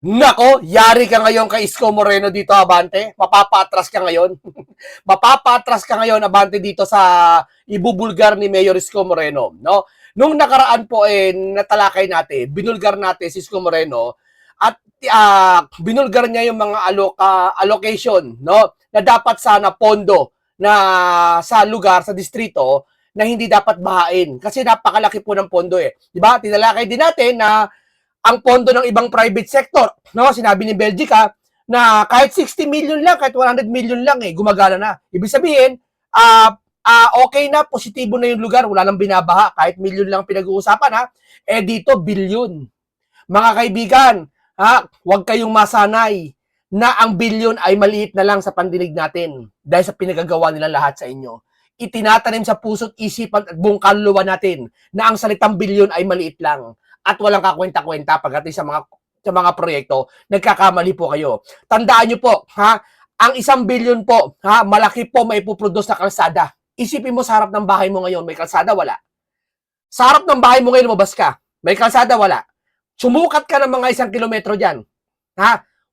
Nako, yari ka ngayon kay Isko Moreno dito, Abante. Mapapatras ka ngayon. Mapapatras ka ngayon, Abante, dito sa ibubulgar ni Mayor Isko Moreno. No? Nung nakaraan po, natalakay natin, binulgar natin si Isko Moreno at binulgar niya yung mga allocation, no? Na dapat sana pondo na sa lugar, sa distrito, na hindi dapat bahain. Kasi napakalaki po ng pondo eh. Diba? Tinalakay din natin na ang pondo ng ibang private sector, no? Sinabi ni Belgica na kahit 60 million lang, kahit 100 million lang gumagana na. Ibig sabihin, okay na, positibo na yung lugar, wala nang binabaha, kahit million lang pinag-uusapan ha. Dito bilyon. Mga kaibigan, huwag kayong masanay na ang bilyon ay maliit na lang sa pandinig natin dahil sa pinagagawa nila lahat sa inyo. Itinatanim sa puso't isipan at buong kaluluwa natin na ang salitang bilyon ay maliit lang at walang kakwenta-kwenta pagdating sa mga proyekto. Nagkakamali po kayo. Tandaan niyo po, ang 1 bilyon po, malaki po may ipoproduce na kalsada. Isipin mo sa harap ng bahay mo ngayon, may kalsada, wala. Sa harap ng bahay mo ngayon, lumabas ka, may kalsada, wala. Sumukat ka ng mga 1 kilometro dyan.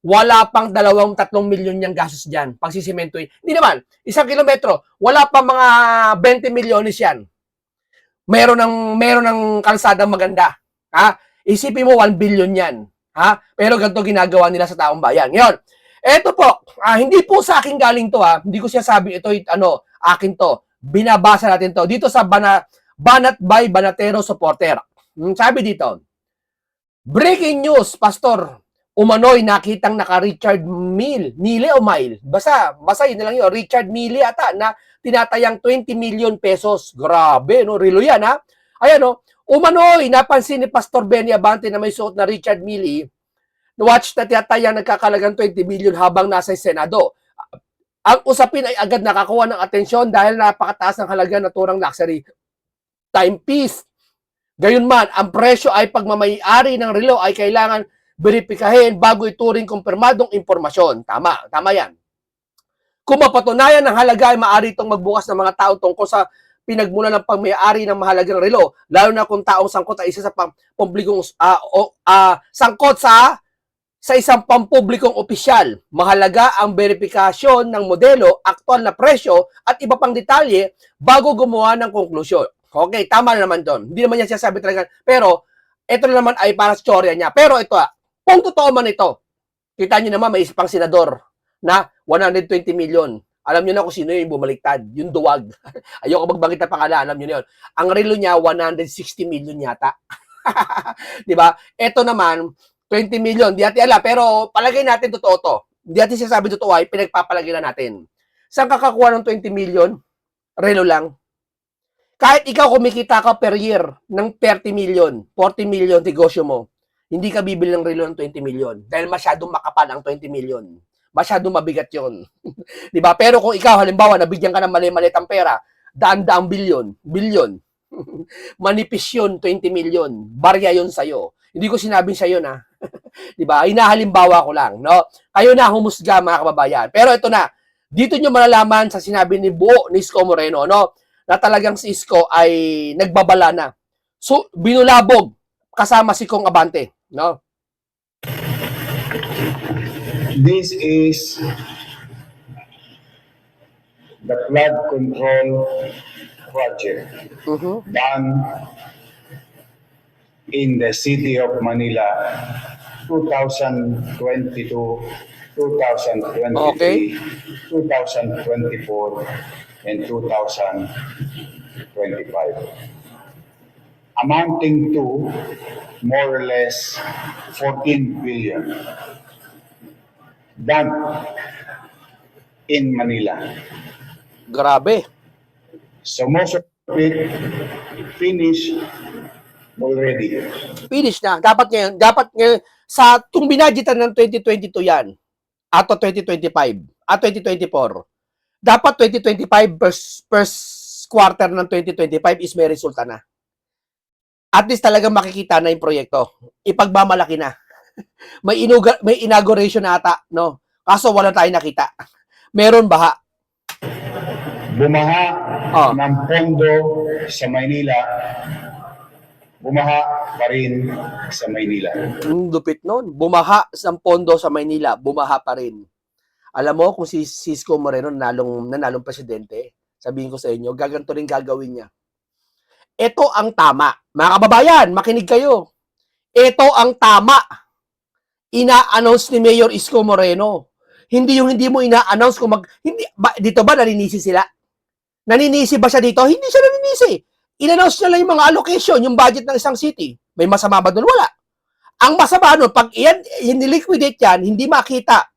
Wala pang 2-3 milyon niyang gastos dyan. Pagsisimentoy. Hindi naman, 1 kilometro, wala pang mga 20 milyones yan. Meron ng kalsadang maganda. Isipin mo 1 billion yan. Pero ganito ginagawa nila sa taong bayan. Ngayon, eto po, hindi po sa akin galing to Hindi ko siya sabi ito akin to. Binabasa natin to dito sa Banat by Banatero Supporter. Sabi dito, breaking news, Pastor. Umano'y nakitang naka-Richard Mille o Mile. Basta yun na lang yun. Richard Mille ata na tinatayang 20 million pesos. Grabe, no? Rilo yan, Ayan, no? Umano'y napansin ni Pastor Benny Abante na may suot na Richard Mille. Watch na tinatayang nagkakalagang 20 million habang nasa Senado. Ang usapin ay agad nakakuha ng atensyon dahil napakataas ng halaga na turang luxury timepiece. Gayunman, ang presyo ay pagmamayari ng relo ay kailangan beripikahin bago ituring kumpirmadong impormasyon. Tama yan. Kung mapatunayan ng halaga ay maaari itong magbukas ng mga tao tungkol sa pinagmula ng pagmayari ng mahalagang relo, lalo na kung taong sangkot ay isa sa pampublikong sangkot sa isang pampublikong opisyal. Mahalaga ang verifikasyon ng modelo, aktual na presyo at iba pang detalye bago gumawa ng konklusyon. Okay, tama na naman doon. Hindi naman niya sinasabi talaga. Pero, ito naman ay para sa storya niya. Pero ito kung totoo man ito, kita niyo naman may isang senador na 120 million. Alam niyo na kung sino yung bumaliktad, yung duwag. Ayoko magbanggit na pangalan, alam niyo na yun. Ang relo niya, 160 million yata. Diba? Ito naman, 20 million. Di natin alam, pero palagay natin totoo to. Di natin sinasabi totoo ay pinagpapalagay na natin. Saan kakakuha ng 20 million? Relo lang. Kahit ikaw kumikita ka per year ng 30 million, 40 million negosyo mo, hindi ka bibili ng relo ng 20 million dahil masyadong makapal ang 20 million. Masyadong mabigat yon. Diba? Pero kung ikaw, halimbawa, nabigyan ka ng mali-malit ang pera, daan-daang bilyon, manipis yun, 20 million, barya yun sa'yo. Hindi ko sinabing sa'yo na. Diba? Hinahalimbawa ko lang. No? Kayo na humusga, mga kababayan. Pero ito na, dito nyo malalaman sa sinabi ni Buo ni Isko Moreno, no? Na talagang si Isko ay nagbabala na. So, binulabog kasama si Kong Abante, no? This is the flood control project done in the city of Manila 2022, 2023, Okay. 2024, and 2025, amounting to more or less 14 billion done in Manila. Grabe. So most of it finished already. Finish na. Dapat ngayon, sa kung binadgetan ng 2022 yan, ato 2025, at 2024, dapat 2025 first quarter ng 2025 is may resulta na. At least talagang makikita na yung proyekto. Ipagmamalaki na. May inauguration na ata, no? Kaso wala tayong nakita. Meron baha. Bumaha ng pondo sa Maynila bumaha pa rin sa Maynila. Lupit nun. Bumaha sa pondo sa Maynila, bumaha pa rin. Alam mo, kung si Isko Moreno nanalong presidente, sabihin ko sa inyo, gaganto rin gagawin niya. Ito ang tama. Mga kababayan, makinig kayo. Ito ang tama. Ina-announce ni Mayor Isko Moreno. Hindi yung hindi mo ina-announce kung dito ba naninisi sila? Naninisi ba siya dito? Hindi siya naninisi. In-announce niya lang yung mga allocation, yung budget ng isang city. May masama ba doon? Wala. Ang masama nun, pag iyan, liquidate yan, hindi makita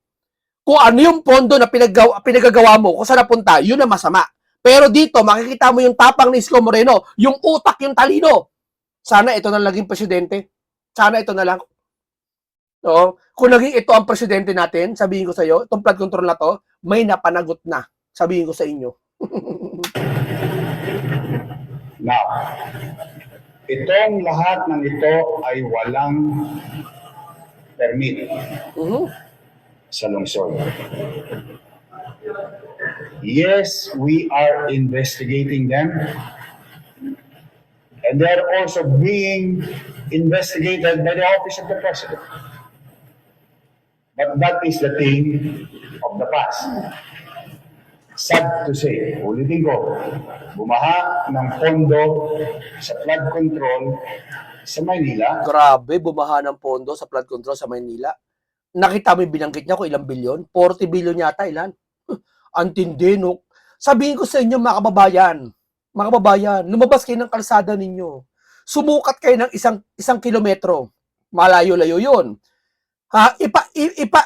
kung ano yung pondo na pinagagawa mo, kung saan napunta, yun ang masama. Pero dito, makikita mo yung tapang ni Isko Moreno, yung utak, yung talino. Sana ito na naging presidente. Sana ito na lang. No? Kung naging ito ang presidente natin, sabihin ko sa iyo, itong flood control na to, may napanagot na. Sabihin ko sa inyo. Now, itong lahat ng ito ay walang permit sa lungsod. Yes, we are investigating them. And they are also being investigated by the Office of the President. But that is the thing of the past. Sad to say, ulitin ko, bumaha ng pondo sa flood control sa Maynila. Grabe, bumaha ng pondo sa flood control sa Maynila. Nakita mo yung binanggit niya kung ilang bilyon? 40 billion yata, ilan? Antindi, no? Sabihin ko sa inyo, mga kababayan, lumabas kayo ng kalsada ninyo. Sumukat kayo ng isang kilometro. Malayo-layo yun. Ha,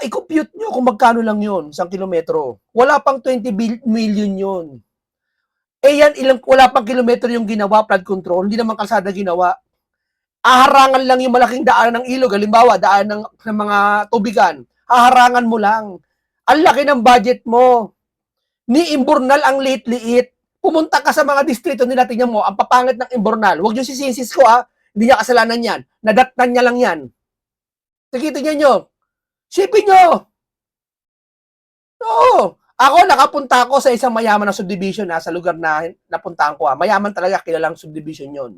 i-compute nyo kung magkano lang yun, isang kilometro. Wala pang 20 million yun. Eh yan, wala pang kilometro yung ginawa, flood control, hindi naman kalsada ginawa. Aharangan lang yung malaking daan ng ilog, halimbawa, daan ng mga tubigan. Aharangan mo lang. Ang laki ng budget mo. Ni Imbornal ang liit-liit. Pumunta ka sa mga distrito nila, tingnan mo, ang papangit ng Imbornal. Huwag yung sisisis ko, ha. Hindi niya kasalanan yan. Nadatnan niya lang yan. Sige, tingnan nyo. Sipin nyo. Oo. Ako, nakapunta ako sa isang mayaman na subdivision, sa lugar na napuntahan ko. Mayaman talaga, kilalang subdivision yon.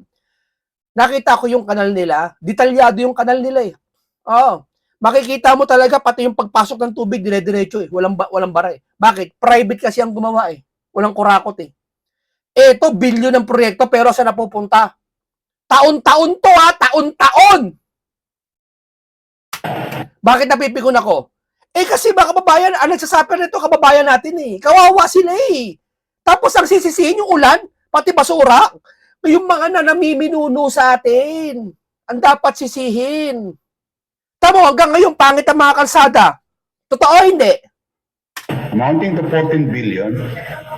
Nakita ko yung kanal nila. Detalyado yung kanal nila eh. Oo. Makikita mo talaga pati yung pagpasok ng tubig dire-diretso eh. Walang bara eh. Bakit? Private kasi ang gumawa eh. Walang kurakot eh. Ito, bilyon ng proyekto pero saan napupunta? Taon-taon to ha! Taon-taon! Bakit napipikon ako? Eh kasi mga kababayan, ang nagsasuffer nito kababayan natin eh. Kawawa sila eh. Tapos ang sisisihin yung ulan, pati basura. Yung mga namiminuno sa atin. Ang dapat sisihin. Tamo, hanggang ngayon, pangit ang mga kalsada. Totoo, hindi? Amounting to 14 billion,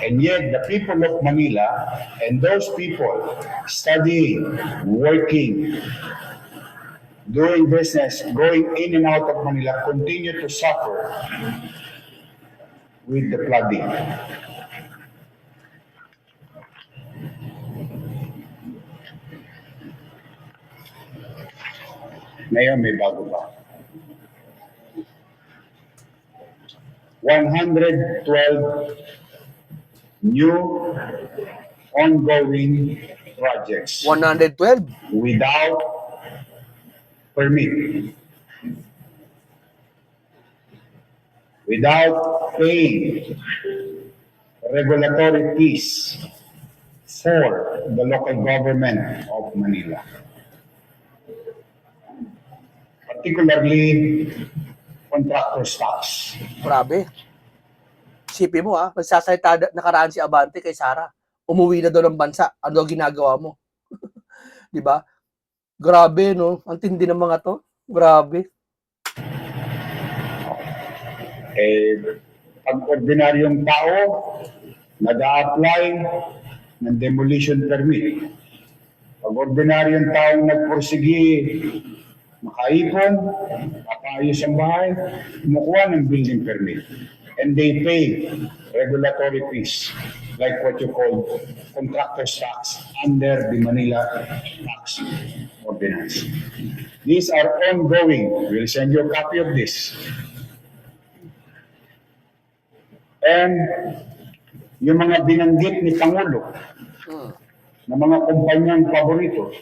and yet the people of Manila and those people studying, working, doing business, going in and out of Manila continue to suffer with the flooding. Ngayon may bago pa. 112 new ongoing projects 112. without permit, without paying regulatory fees for the local government of Manila. Particularly contractor's tax. Grabe. Sipin mo magsasalita nakaraan si Abante kay Sara. Umuwi na daw ng bansa. Ano ginagawa mo? Di ba? Grabe, no? Ang tindi ng mga to. Grabe. Pag ordinaryong tao, nag-a-apply ng demolition permit. Pag ordinaryong tao nagpursigi, makaipon, makaayos ang bahay, kumukuha ng building permit. And they pay regulatory fees, like what you call contractor's tax under the Manila Tax Ordinance. These are ongoing. We'll send you a copy of this. And yung mga binanggit ni Pangulo na mga kumpanyang paborito,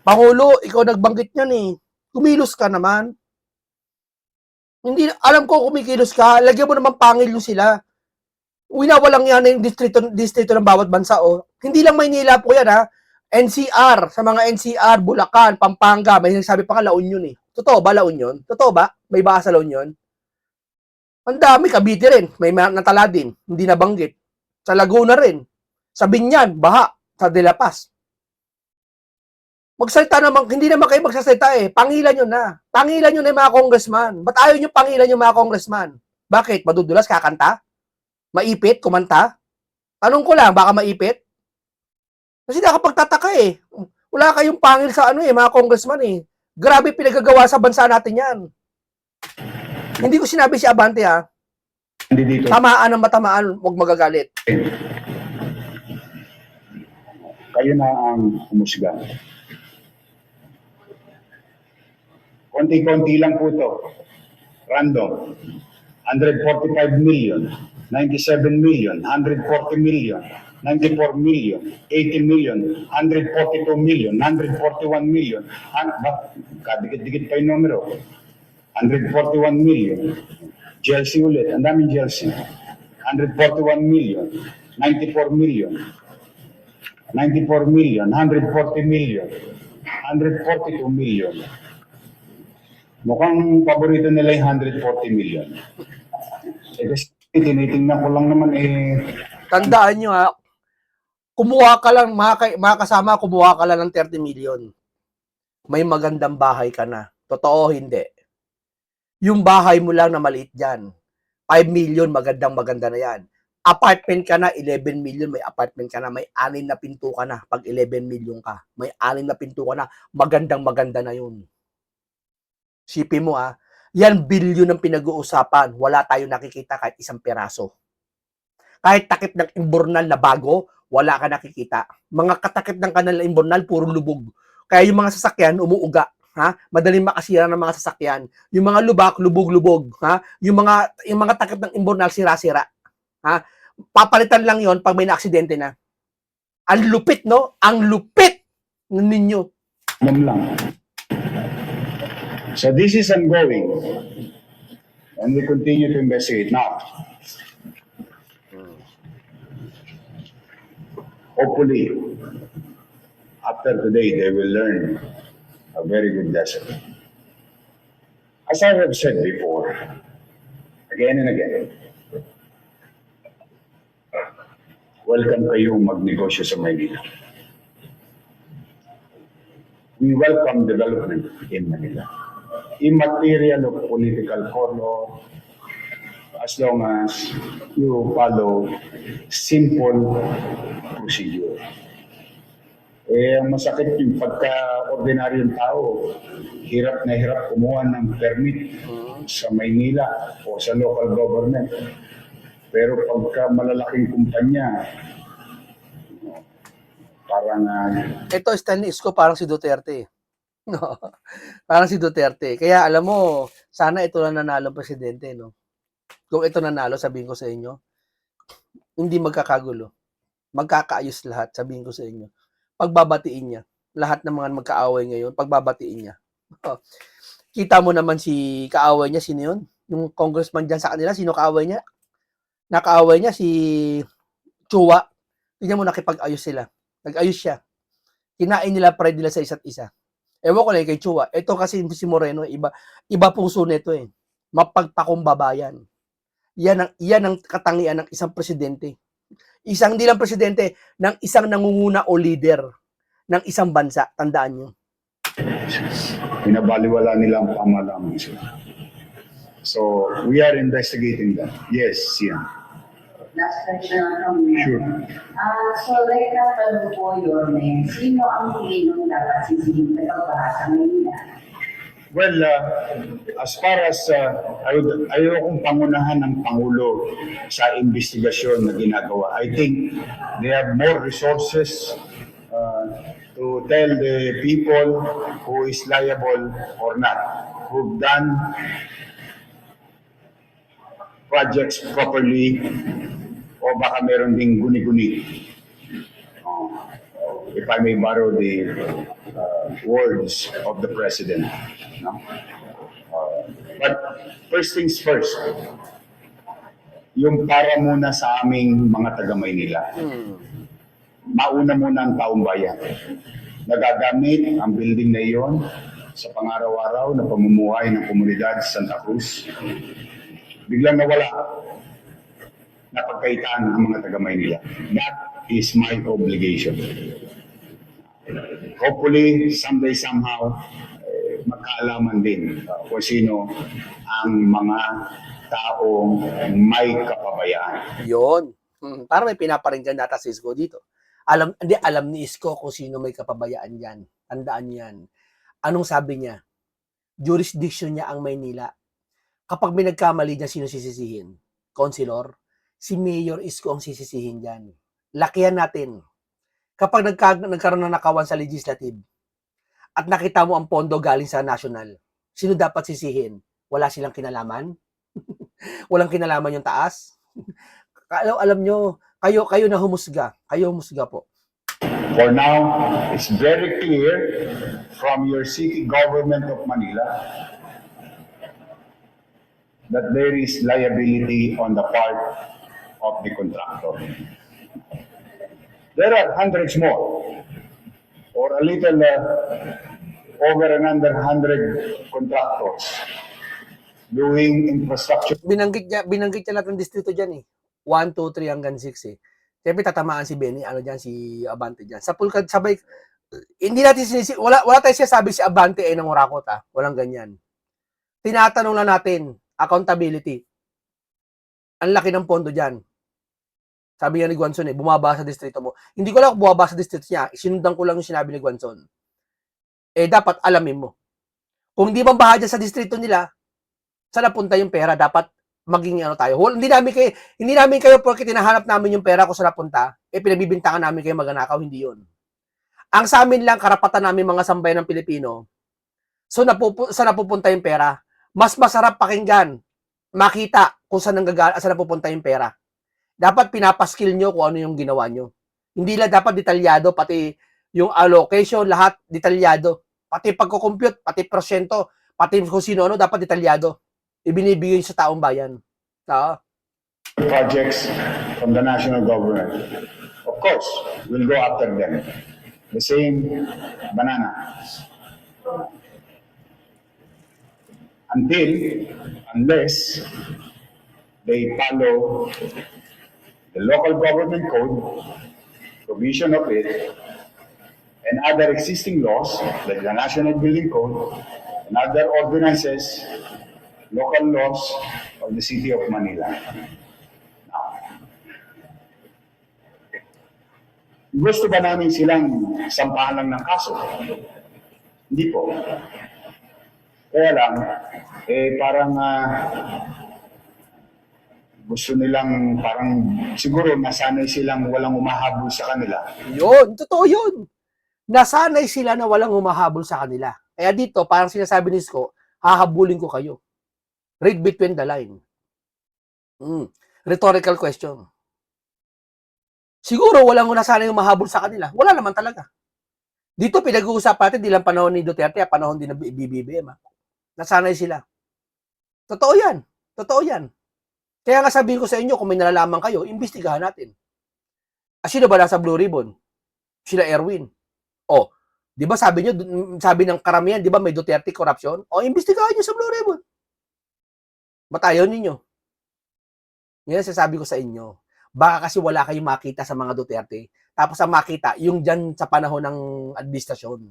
Pangulo, ikaw nagbanggit niyan eh. Kumilos ka naman. Hindi, alam ko kumikilos ka, lagyan mo naman pangil yung sila. Winawalang yan yung distrito ng bawat bansa, oh. Hindi lang Maynila po yan, ha. NCR, sa mga NCR, Bulacan, Pampanga, may nagsabi pa nga La Union, eh. Totoo ba La Union? Totoo ba? May baka sa La Union? Ang dami, Cavite rin. May natala din. Hindi nabanggit. Sa Laguna rin. Sa Binyan, Baha. Sa De La Paz. Magsalita naman, hindi naman kayo magsasalita eh. Pangilan nyo na. Pangilan nyo na yung mga congressman. Ba't ayaw nyo pangilan yung mga congressman? Bakit? Madudulas, kakanta? Maipit, kumanta? Tanong ko lang, baka maipit? Kasi nakapagtataka eh. Wala kayong pangil sa mga congressman eh. Grabe pinagagawa sa bansa natin yan. Hindi ko sinabi si Abante ha. Hindi dito. Tamaan ng matamaan, huwag magagalit. Kayo na ang humusga. Konti-konti lang po to. Random. 145 million, 97 million, 140 million, 94 million, 80 million, 142 million, 141 million. Kadikit-dikit pa yung numero. 141 million. GLC ulit. Ang daming GLC. 141 million, 94 million, 94 million, 140 million, 142 million. Mukhang paborito nila yung 140 million. Kasi tinitingnan ko lang naman Tandaan nyo ha, kumuha ka lang, mga kasama, kumuha ka lang ng 30 million. May magandang bahay ka na. Totoo, hindi. Yung bahay mo lang na maliit dyan, 5 million, maganda na yan. Apartment ka na, 11 million, may apartment ka na, may 6 na pinto ka na, pag 11 million ka, may 6 na pinto ka na, maganda na yun. Sipin mo yan bilyon ang pinag-uusapan, wala tayong nakikita kahit isang peraso. Kahit takip ng imbornal na bago, wala ka nakikita. Mga katakip ng kanal na imbornal, puro lubog. Kaya yung mga sasakyan, umuuga. Madaling makasira ng mga sasakyan. Yung mga lubak, lubog-lubog. Yung mga takip ng imbornal, sira-sira. Papalitan lang yon pag may na-aksidente na. Ang lupit, no? Ang lupit ninyo. lang. So this is ongoing. And we continue to investigate now. Hopefully, after today, they will learn a very good lesson. As I have said before, again and again, welcome kayo magnegosyo sa Maynila. We welcome development in Manila. Immaterial of political color, as long as you follow simple procedure. Masakit yung pagka-ordinaryong tao, hirap na hirap kumuha ng permit sa Maynila o sa local government. Pero pagka malalaking kumpanya, parang... Ito, Stanley Isko, parang si Duterte. No. Parang si Duterte. Kaya alam mo, sana ito na nanalo presidente, no? Kung ito nanalo, sabihin ko sa inyo, hindi magkakagulo. Magkakaayos lahat, sabihin ko sa inyo. Pagbabatiin niya. Lahat ng mga magkaaway ngayon, pagbabatiin niya. Kita mo naman si kaaway niya, sino yun? Yung congressman dyan sa kanila, sino kaaway niya? Nakaaway niya si Chua. Tingnan mo, nakipag-ayos sila. Nag-ayos siya. Kinain nila pride nila sa isa't isa. Ewan ko lang kay Chua. Ito kasi si Moreno, iba puso nito eh. Mapagpakumbabayan. Yan ang katangian ng isang presidente. Hindi lang presidente, ng isang nangunguna o leader ng isang bansa. Tandaan nyo. Pinabaliwala nila ang pamahalaan. So, we are investigating that. Yes, Sian. Last question from me. Sure. So right now, tanong po yun, sino ang Pilipinong dapat sisihin sa pagbahasa Maynila? Well, as far as ayaw kong pangunahan ng Pangulo sa investigasyon na ginagawa. I think they have more resources to tell the people who is liable or not, who've done projects properly o baka meron ding guni-guni. if I may borrow the words of the President. No? But first things first, yung para muna sa aming mga taga-Maynila. Mauna muna ang taong bayan. Nagagamit ang building na iyon sa pang-araw-araw na pamumuhay ng komunidad sa Santa Cruz. Biglang nawala, napagkaitan ang mga taga-Maynila. That is my obligation. Hopefully, someday, somehow, magkaalaman din kung sino ang mga taong may kapabayaan. Yun. Para may pinaparinggan data si Isko dito. Alam ni Isko kung sino may kapabayaan yan. Tandaan yan. Anong sabi niya? Jurisdiction niya ang Maynila. Kapag may nagkamali niya, sino sisisihin? Councilor? Si Mayor Isko ang sisisihin dyan. Lakihan natin. Kapag nagkaroon ng nakawan sa legislative at nakita mo ang pondo galing sa national, sino dapat sisihin? Wala silang kinalaman? Walang kinalaman yung taas? Alam nyo, kayo na humusga. Kayo humusga po. For now, it's very clear from your city government of Manila that there is liability on the part of the contractor. There are hundreds more, or a little over and under 100 contractors doing infrastructure. Binanggit niya lahat ng distrito dyan eh. 1, 2, 3 hanggang 6 eh. Siyempre tatamaan si Benny, si Abante dyan. Sa pulkad, sabay, hindi natin wala tayong sinasabi si Abante ay nangurakot ah. Walang ganyan. Tinatanong lang natin, accountability. Ang laki ng pondo dyan. Sabi niya ni Guanzon eh, bumaba sa distrito mo. Hindi ko lang bumaba sa distrito niya. Sinundan ko lang yung sinabi ni Guanzon. Eh, dapat alamin mo. Kung di bang baha dyan sa distrito nila, saan napunta yung pera? Dapat maging tayo. Hindi namin kayo porque tinahanap namin yung pera kung saan napunta, eh pinabibintangan namin kayo magnanakaw, hindi yun. Ang sa amin lang, karapatan namin mga sambayan ng Pilipino, saan napupunta yung pera? Mas masarap pakinggan, makita kung saan napupunta yung pera. Dapat pinapaskill nyo kung ano yung ginawa nyo. Hindi lang dapat detalyado, pati yung allocation, lahat detalyado. Pati pagko-compute, pati porsyento, pati kung sino dapat detalyado. Ibinibigay sa taong bayan. Projects from the national government. Of course, we'll go after them. The same banana. Unless they follow the local government code, provision of it, and other existing laws, like the National Building Code, and other ordinances, local laws of the City of Manila. Gusto ba namin silang sampahan lang ng kaso? Hindi po. Kaya lang, parang gusto nilang parang siguro nasanay silang walang umahabol sa kanila. Yun, totoo yun. Nasanay sila na walang humahabol sa kanila. Kaya dito, parang sinasabi ni Isko, hahabulin ko kayo. Read between the line. Rhetorical question. Siguro walang nasanay humahabol sa kanila. Wala naman talaga. Dito pinag-uusap natin, di lang panahon ni Duterte, panahon din ng BBM. Nasanay sila. Totoo yan. Totoo yan. Kaya nga sabihin ko sa inyo, kung may nalalaman kayo, imbestigahan natin. Sino ba nasa Blue Ribbon? Sila Erwin. O, di ba sabi ng karamihan, di ba may Duterte corruption? O, imbestigahan nyo sa Blue Ribbon. Ba't ayaw ninyo? Yan sasabi ko sa inyo. Baka kasi wala kayong makita sa mga Duterte. Tapos ang makita, yung dyan sa panahon ng administrasyon.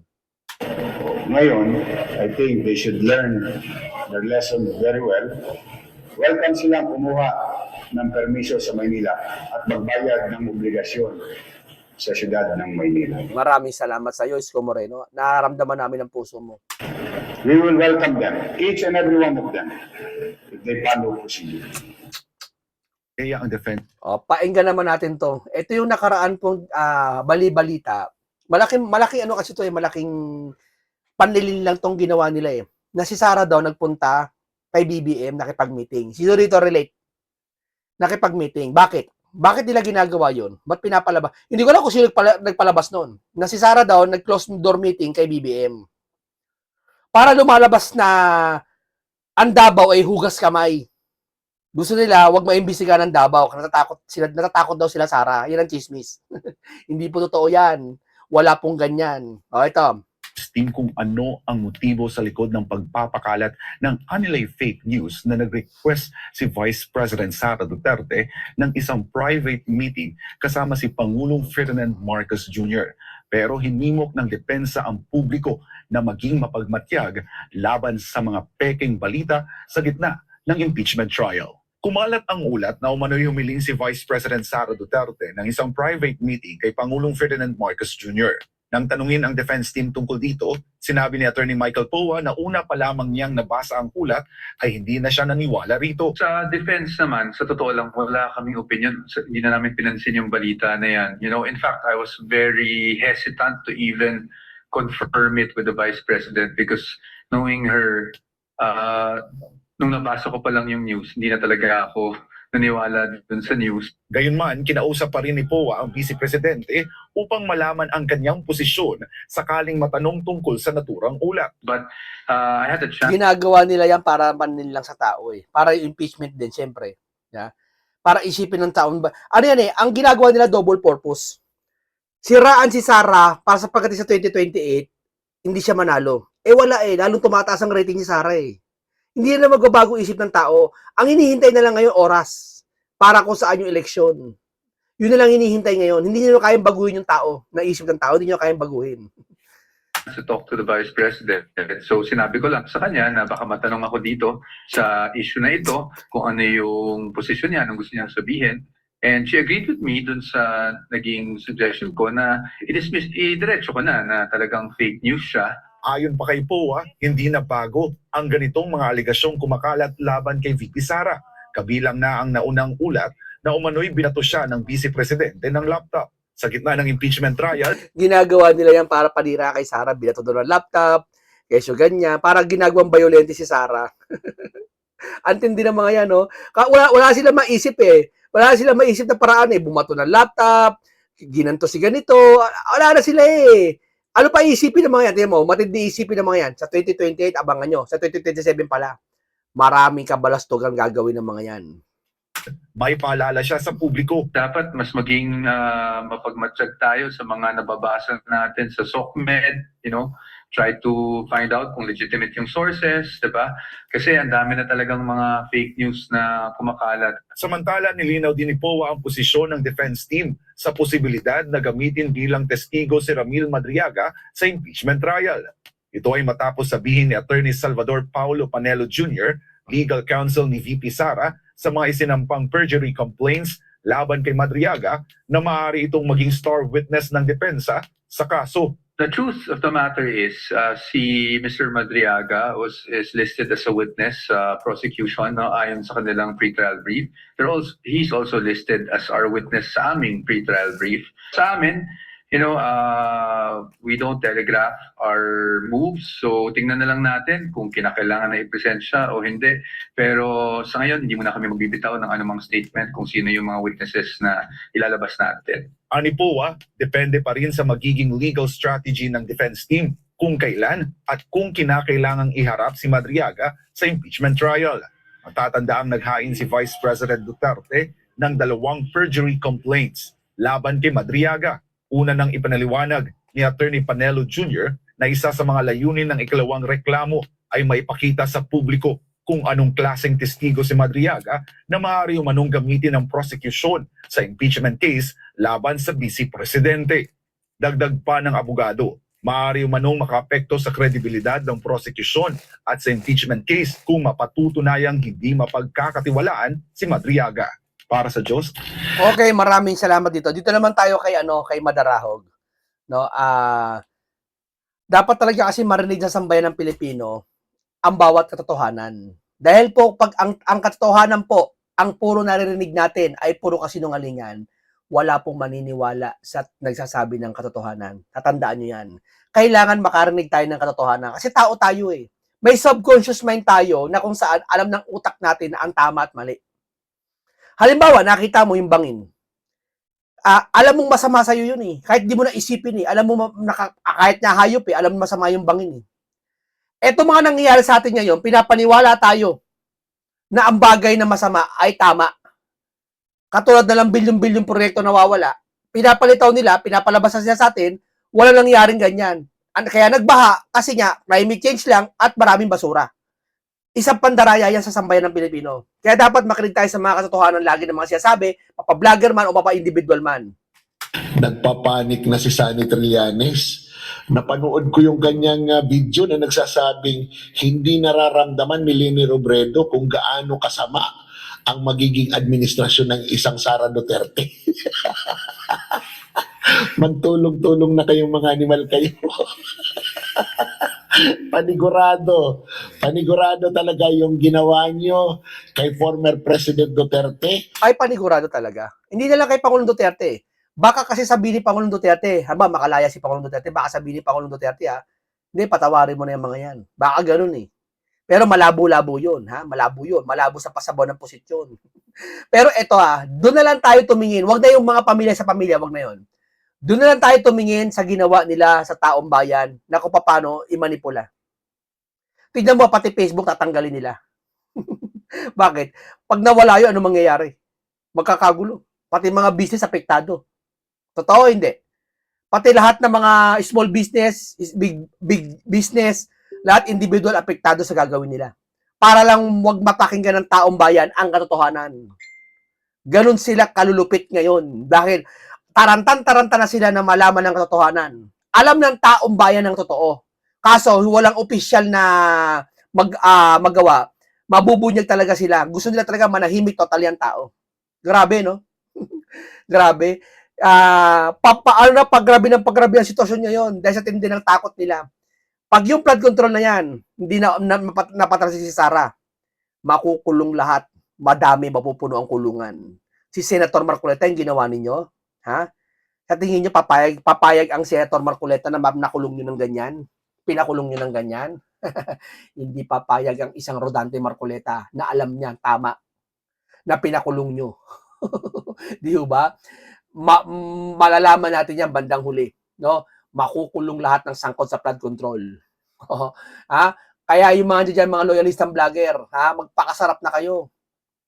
Ngayon, I think they should learn their lesson very well. Welcome silang kumuha ng permiso sa Maynila at magbayad ng obligasyon sa siyudad ng Maynila. Maraming salamat sa iyo, Isko Moreno. Nararamdaman namin ang puso mo. We will welcome them, each and every one of them, if they follow procedure. Kaya ang defense. Painggan naman natin to. Ito yung nakaraan pong bali-balita. Malaking ano kasi to malaking panlilin lang tong ginawa nila Na si Sara daw nagpunta kay BBM nakipag-meeting. Sino rito relate? Nakipag-meeting. Bakit? Bakit nila ginagawa yun? Ba't pinapalabas? Hindi ko alam kung sino nagpalabas noon. Na si Sara daw, nag-close door meeting kay BBM. Para lumalabas na ang Davao ay hugas kamay. Gusto nila, wag maimbisigan ng Davao. Natatakot daw sila, Sara. Yan ang chismis. Hindi po totoo yan. Wala pong ganyan. O, ito. Team kung ano ang motibo sa likod ng pagpapakalat ng anilay fake news na nag-request si Vice President Sara Duterte ng isang private meeting kasama si Pangulong Ferdinand Marcos Jr. Pero hinimok ng depensa ang publiko na maging mapagmatyag laban sa mga peking balita sa gitna ng impeachment trial. Kumalat ang ulat na umano'y humiling si Vice President Sara Duterte ng isang private meeting kay Pangulong Ferdinand Marcos Jr. Nang tanungin ang defense team tungkol dito, sinabi ni Attorney Michael Poa na una pa lamang niyang nabasa ang ulat ay hindi na siya naniwala rito. Sa defense naman, sa totoo lang, wala kaming opinion. Hindi na namin pinansin yung balita na yan. You know, in fact, I was very hesitant to even confirm it with the Vice President because knowing her, nung nabasa ko pa lang yung news, hindi na talaga ako naniwala dun sa news. Gayunman, kinausap pa rin ni Poa ang Vice Presidente upang malaman ang kanyang posisyon sakaling matanong tungkol sa naturang ulat. But I had a chance. Ginagawa nila yan para manin lang sa tao eh. Para yung impeachment din, syempre. Yeah? Para isipin ng taon ba. Ano yan eh, ang ginagawa nila double purpose. Siraan si Sara para sa pagdating sa 2028, hindi siya manalo. Eh wala eh, lalong tumataas ang rating ni Sara eh. Hindi na magbabago isip ng tao. Ang hinihintay na lang ngayon oras para kung saan yung eleksyon. Yun na lang hinihintay ngayon. Hindi nyo kayang baguhin yung tao, na isip ng tao, hindi nyo kayang baguhin. To talk to the Vice President. So sinabi ko lang sa kanya na baka matanong ako dito sa issue na ito kung ano yung posisyon niya, anong gusto niyang sabihin. And she agreed with me dun sa naging suggestion ko na i-diretso ko na talagang fake news siya. Ayon pa kay Poa, hindi na bago ang ganitong mga aligasyong kumakalat laban kay VP Sara. Kabilang na ang naunang ulat na umano'y binato siya ng Vice Presidente ng laptop. Sa gitna ng impeachment trial, Ginagawa nila yan para panira kay Sara, binato doon ng laptop, kesyo ganyan, para ginagawang violente si Sara. Antindi ng mga yan, no? Wala sila maisip eh. Wala sila maisip na paraan eh. Bumato ng laptop, ginanto si ganito, wala na sila eh. Ano pa isipin ng mga yan? Tingnan mo, matindi isipin ng mga yan. Sa 2028, abangan nyo. Sa 2027 pala, maraming kabalastogan gagawin ng mga yan. may paalala siya sa publiko. Dapat mas maging mapagmatsyag tayo sa mga nababasa natin sa SOCMED, you know, try to find out kung legitimate yung sources, diba? Kasi ang dami na talagang mga fake news na kumakalat. Samantala, nilinaw din ni Poa ang posisyon ng defense team sa posibilidad na gamitin bilang testigo si Ramil Madriaga sa impeachment trial. Ito ay matapos sabihin ni Attorney Salvador Paulo Panelo Jr., legal counsel ni VP Sara, sa mga isinampang perjury complaints laban kay Madriaga na maaari itong maging star witness ng depensa sa kaso. The truth of the matter is, si Mr. Madriaga is listed as a witness prosecution, no, ayon sa kanilang pre-trial brief. He's also listed as our witness sa aming pre-trial brief. Sa amin, you know, we don't telegraph our moves. So tingnan na lang natin kung kinakailangan na i-present siya o hindi. Pero sa ngayon, hindi muna kami magbibitaw ng anumang statement kung sino yung mga witnesses na ilalabas natin. Ani Poa, depende pa rin sa magiging legal strategy ng defense team kung kailan at kung kinakailangang iharap si Madriaga sa impeachment trial. Matatandaang naghain si Vice President Duterte ng 2 perjury complaints laban kay Madriaga. Una nang ipinaliwanag ni Attorney Panelo Jr. na isa sa mga layunin ng ikalawang reklamo ay maipakita sa publiko kung anong klaseng testigo si Madriaga na maaari umanong gamitin ng prosecution sa impeachment case laban sa Vice Presidente. Dagdag pa ng abogado, maaari umanong makaapekto sa kredibilidad ng prosecution at sa impeachment case kung mapatutunayang hindi mapagkakatiwalaan si Madriaga. Para sa Diyos. Okay, maraming salamat dito. Dito naman tayo kay Madarahog. No, dapat talaga kasi marinig sa sambayan ng Pilipino ang bawat katotohanan. Dahil po pag ang katotohanan po, ang puro naririnig natin ay puro kasinungalingan, wala pong maniniwala sa nagsasabi ng katotohanan. Tatandaan niyo 'yan. Kailangan makarinig tayo ng katotohanan kasi tao tayo eh. May subconscious mind tayo na kung saan alam ng utak natin na ang tama at mali. Halimbawa, nakita mo yung bangin. alam mong masama sa'yo yun eh. Kahit di mo na isipin eh. Alam mo, kahit na hayop eh, alam mo masama yung bangin eh. Eto mga nangyayari sa atin ngayon, pinapaniwala tayo na ang bagay na masama ay tama. Katulad na lang bilyon-bilyon proyekto nawawala, pinapalitaw nila, pinapalabas na sa atin, wala nangyaring ganyan. Kaya nagbaha kasi nga, climate change lang at maraming basura. Isang pandaraya yan sa sambayan ng Pilipino. Kaya dapat makinig tayo sa mga katotohanan lagi ng mga sinasabi, mapa-vlogger man o mapa-individual man. Nagpapanik na si Sunny Trillanes. Napanood ko yung kanyang video na nagsasabing hindi nararamdaman ni Leni Robredo kung gaano kasama ang magiging administrasyon ng isang Sara Duterte. Magtulong-tulong na kayong mga animal kayo. Panigurado. Panigurado talaga yung ginawa nyo kay former President Duterte. Ay panigurado talaga. Hindi na lang kay Pangulong Duterte. Baka kasi sabihin ni Pangulong Duterte, haba makalaya si Pangulong Duterte, baka sabihin ni Pangulong Duterte, hindi, patawarin mo na yung mga yan. Baka ganun eh. Pero malabo-labo yun, ha? Malabo yun. Malabo sa pasabaw ng posisyon. Pero eto doon na lang tayo tumingin. Wag na yung mga pamilya sa pamilya, wag na yun. Doon na lang tayo tumingin sa ginawa nila sa taong bayan na kung paano imanipula. Tignan mo, pati Facebook tatanggalin nila. Bakit? Pag nawala yun, ano mangyayari? Magkakagulo. Pati mga business apektado. Totoo, hindi. Pati lahat ng mga small business, big business, lahat individual apektado sa gagawin nila. Para lang wag mapakinggan ng taong bayan ang katotohanan. Ganon sila kalulupit ngayon. Dahil tarantan na sila na malaman ng katotohanan. Alam ng taong bayan ng totoo. Kaso, walang opisyal na magawa. Mabubunyag talaga sila. Gusto nila talaga manahimik totally ang tao. Grabe, no? Grabe. Paggrabe ang sitwasyon ngayon dahil sa tindi ng takot nila. Pag yung flood control na yan, hindi na napatras si Sara, makukulong lahat. Madami mapupuno ang kulungan. Si Senator Marcoleta, yung ginawa ninyo, ha? Sa tingin nyo, papayag ang Senator Marcoleta na nakulong nyo ng ganyan? Pinakulong nyo ng ganyan? Hindi papayag ang isang Rodante Marcoleta na alam niya, tama, na pinakulong nyo. Di ba? Malalaman natin yan bandang huli. No? Makukulong lahat ng sangkot sa flood control. Ha? Kaya yung mga mga loyalistang vlogger, magpakasarap na kayo.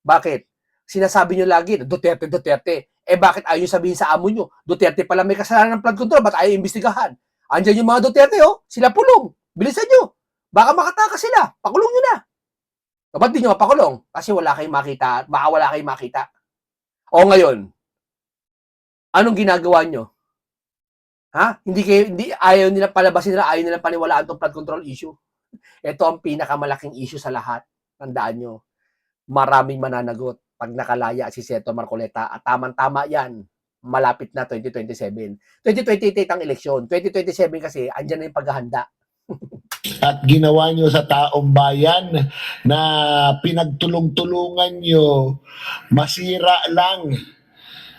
Bakit? Sinasabi nyo lagi, Duterte. Bakit ayaw nyo sabihin sa amo nyo? Duterte pala may kasalanan ng flood control, ba't ayaw imbestigahan? Andiyan yung mga Duterte, sila pulong. Bilisan nyo. Baka makatakas sila. Pakulong nyo na. Ba't di nyo mapakulong? Kasi wala kayong makita. Baka wala kayong makita. O ngayon, anong ginagawa nyo? Hindi ayaw nila palabasin nila, ayaw nila paniwalaan itong flood control issue. Ito ang pinakamalaking issue sa lahat. Tandaan nyo. Maraming mananagot pag nakalaya si Senator Marcoleta at tamang-tama yan, malapit na 2027. 2028 ang eleksyon. 2027 kasi, andyan na yung paghahanda. At ginawa nyo sa taong bayan na pinagtulong-tulungan nyo, masira lang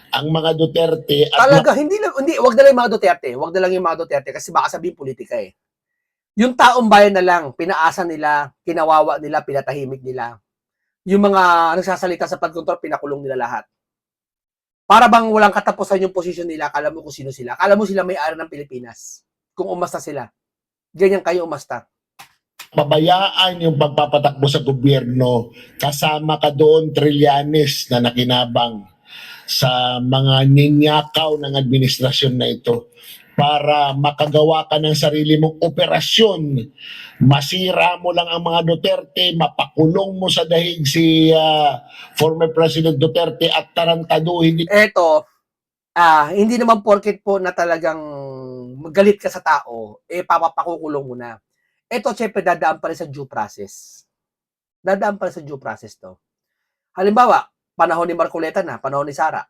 ang mga Duterte. At Talaga, wag na lang yung mga Duterte. Wag na lang yung mga Duterte kasi baka sabihin politika eh. Yung taong bayan na lang, pinaasa nila, kinawawa nila, pinatahimik nila. Yung mga nagsasalita sa flood control, pinakulong nila lahat. Para bang walang katapusan yung posisyon nila, akala mo kung sino sila. Akala mo sila may-ari ng Pilipinas. Kung umasta sila. Ganyan kayo umasta. pabayaan yung pagpapatakbo sa gobyerno, kasama ka doon, Trillanes, na nakinabang sa mga ninyakaw ng administrasyon na ito para makagawa ka ng sarili mong operasyon. Masira mo lang ang mga Duterte, mapakulong mo sa dahig si former President Duterte at tarantaduhin. Eto, hindi naman porket po na talagang magalit ka sa tao, papapakukulong mo na. Eto, syempre, dadaan pa rin sa due process. Dadaan pa rin sa due process to. Halimbawa, panahon ni Marcoleta na, panahon ni Sara.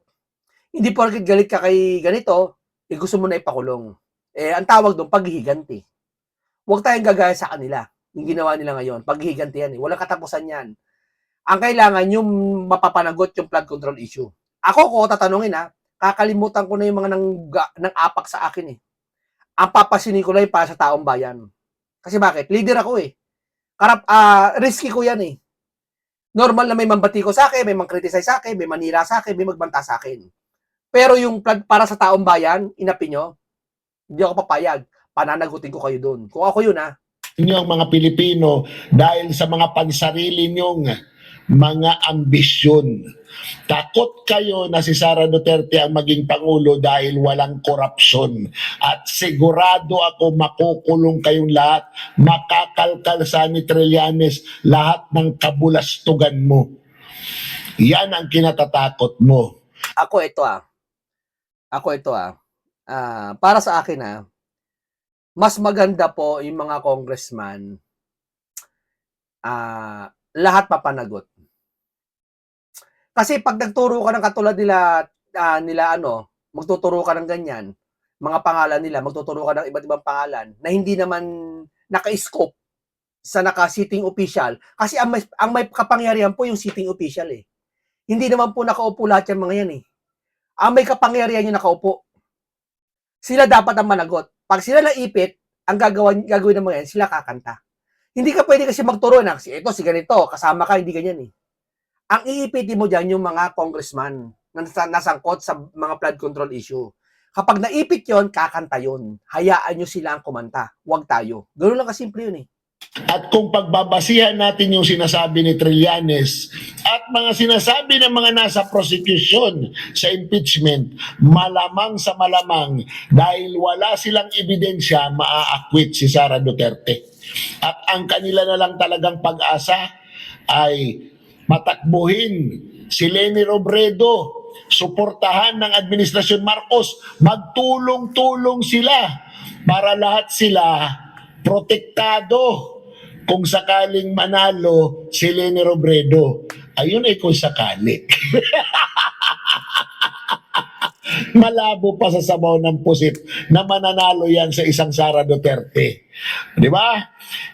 Hindi porket galit ka kay ganito, gusto mo na ipakulong. Ang tawag doon, paghihiganti. Huwag tayong gagaya sa kanila. Yung ginawa nila ngayon, paghihiganti yan. Walang katapusan yan. Ang kailangan, yung mapapanagot yung flood control issue. Ako ko tatanungin kakalimutan ko na yung mga nang apak sa akin eh. Ang papasinin ko lang para sa taong bayan. Kasi bakit? Leader ako eh. Risky ko yan eh. Normal na may mambati ko sa akin, may mang-criticize sa akin, may manira sa akin, may magbanta sa akin. Pero yung flood para sa taong bayan, inapi nyo, hindi ako papayag. Pananagutin ko kayo doon. Kung ako yun, Ninyong mga Pilipino dahil sa mga pansarili niyong mga ambisyon. Takot kayo na si Sara Duterte ang maging Pangulo dahil walang korupsyon. At sigurado ako makukulong kayong lahat, makakalkal sa ni Trillanes lahat ng kabulastugan mo. Yan ang kinatatakot mo. Ako ito para sa akin mas maganda po yung mga congressman lahat mapanagot. Kasi pag nagturo ka ng katulad nila magtuturo ka ng ganyan, mga pangalan nila, magtuturo ka ng iba't ibang pangalan na hindi naman naka-scope sa naka-sitting official. Kasi ang may kapangyarihan po yung sitting official eh. Hindi naman po nakaupo lahat yung mga yan eh. Ang may kapangyarihan yung nakaupo. Sila dapat ang managot. Pag sila naipit, ang gagawin ng mga yan, sila kakanta. Hindi ka pwede kasi magturo na, si ganito, kasama ka, hindi ganyan eh. Ang iipitin mo dyan yung mga congressman na nasangkot sa mga flood control issue. Kapag naipit yon, kakanta yon. Hayaan nyo sila ang kumanta. Huwag tayo. Ganoon lang kasimple yun eh. At kung pagbabasihan natin yung sinasabi ni Trillanes at mga sinasabi ng mga nasa prosecution sa impeachment, malamang sa malamang dahil wala silang ebidensya, maa-acquit si Sara Duterte. At ang kanila na lang talagang pag-asa ay matakbuhin si Leni Robredo, suportahan ng Administrasyon Marcos, magtulong-tulong sila para lahat sila protektado kung sakaling manalo si Leni Robredo. Ayun ay kung sakali. Malabo pa sa sabaw ng pusit na mananalo yan sa isang Sara Duterte. Di ba?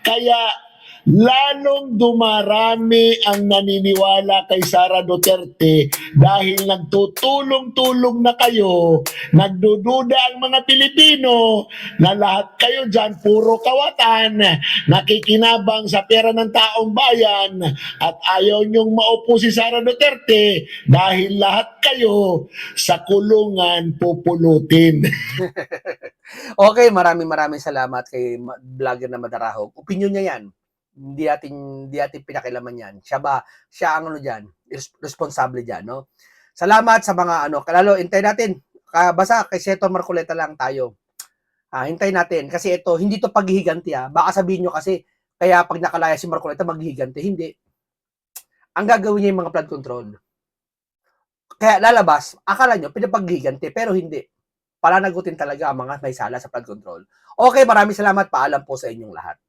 Kaya lalong dumarami ang naniniwala kay Sara Duterte dahil nagtutulong-tulong na kayo, nagdududa ang mga Pilipino na lahat kayo dyan puro kawatan, nakikinabang sa pera ng taong bayan at ayaw niyong maupo si Sara Duterte dahil lahat kayo sa kulungan pupulutin. Okay, maraming salamat kay vlogger na Madarahog. Opinion niya yan. Hindi natin pinakilaman yan. Siya ang diyan, responsable diyan, no? Salamat sa mga lalo hintay natin. Basta kay Senator Marcoleta lang tayo. Hintay natin kasi ito hindi to paghihiganti Baka sabihin nyo kasi kaya pag nakalaya si Marcoleta maghihiganti, hindi. Ang gagawin niya yung mga flood control. Kaya lalabas, akala nyo pinapaghihiganti pero hindi. Palanagutin talaga ang mga may sala sa flood control. Okay, maraming salamat. Paalam po sa inyong lahat.